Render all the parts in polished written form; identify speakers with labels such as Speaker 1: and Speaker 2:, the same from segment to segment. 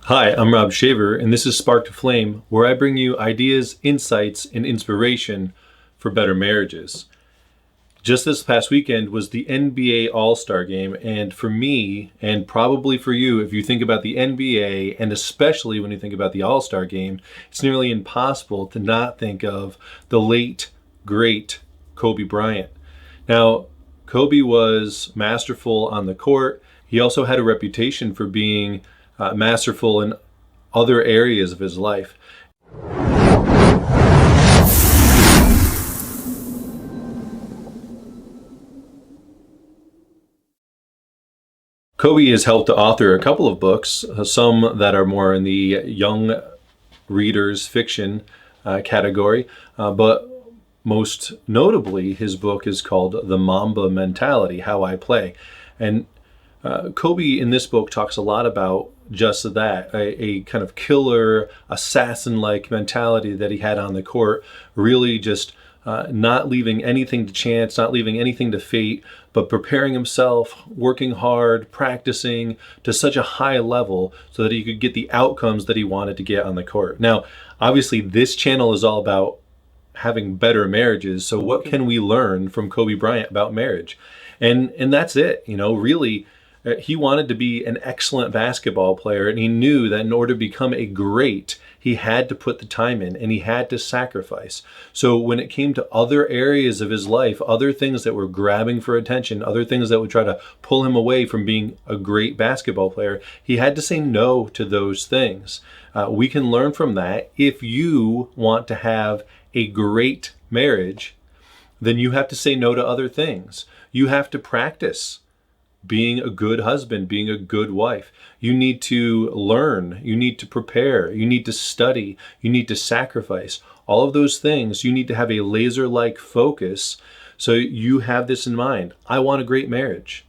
Speaker 1: Hi, I'm Rob Shaver, and this is Spark to Flame, where I bring you ideas, insights, and inspiration for better marriages. Just this past weekend was the NBA All-Star Game, and for me, and probably for you, if you think about the NBA, and especially when you think about the All-Star Game, it's nearly impossible to not think of the late, great Kobe Bryant. Now, Kobe was masterful on the court. He also had a reputation for being masterful in other areas of his life. Kobe has helped to author a couple of books, some that are more in the young readers fiction category, but most notably his book is called The Mamba Mentality, How I Play. And Kobe in this book talks a lot about just that, a kind of killer, assassin-like mentality that he had on the court, really just not leaving anything to chance, not leaving anything to fate, but preparing himself, working hard, practicing to such a high level so that he could get the outcomes that he wanted to get on the court. Now, obviously, this channel is all about having better marriages. So what can we learn from Kobe Bryant about marriage? And that's it, really. He wanted to be an excellent basketball player, and he knew that in order to become a great, he had to put the time in and he had to sacrifice. So when it came to other areas of his life, other things that were grabbing for attention, other things that would try to pull him away from being a great basketball player, he had to say no to those things. We can learn from that. If you want to have a great marriage, then you have to say no to other things. You have to practice being a good husband, being a good wife. You need to learn, you need to prepare, you need to study, you need to sacrifice. All of those things, you need to have a laser-like focus so you have this in mind. I want a great marriage.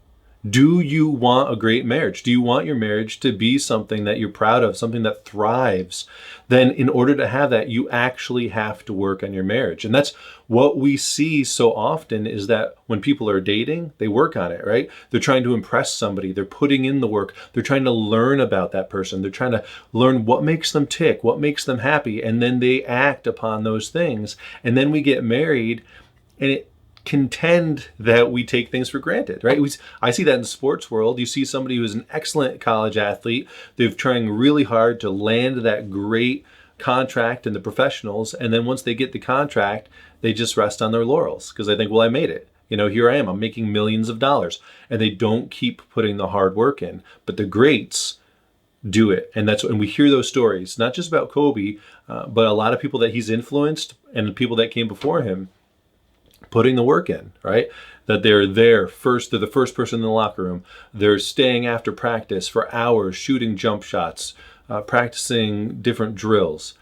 Speaker 1: Do you want a great marriage? Do you want your marriage to be something that you're proud of, something that thrives? Then in order to have that, you actually have to work on your marriage. And that's what we see so often, is that when people are dating, they work on it, right? They're trying to impress somebody. They're putting in the work. They're trying to learn about that person. They're trying to learn what makes them tick, what makes them happy. And then they act upon those things. And then we get married, and it contend that we take things for granted, right? I see that in the sports world. You see somebody who's an excellent college athlete. They're trying really hard to land that great contract in the professionals. And then once they get the contract, they just rest on their laurels because they think, well, I made it. Here I am. I'm making millions of dollars. And they don't keep putting the hard work in. But the greats do it. And we hear those stories, not just about Kobe, but a lot of people that he's influenced and the people that came before him, putting the work in, right? That they're there first, they're the first person in the locker room. They're staying after practice for hours, shooting jump shots, practicing different drills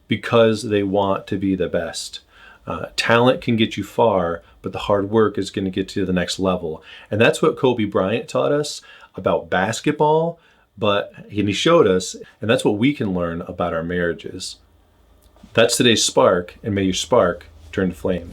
Speaker 1: because they want to be the best. Talent can get you far, but the hard work is going to get you to the next level. And that's what Kobe Bryant taught us about basketball, and he showed us, and that's what we can learn about our marriages. That's today's Spark, and may your spark turn to flame.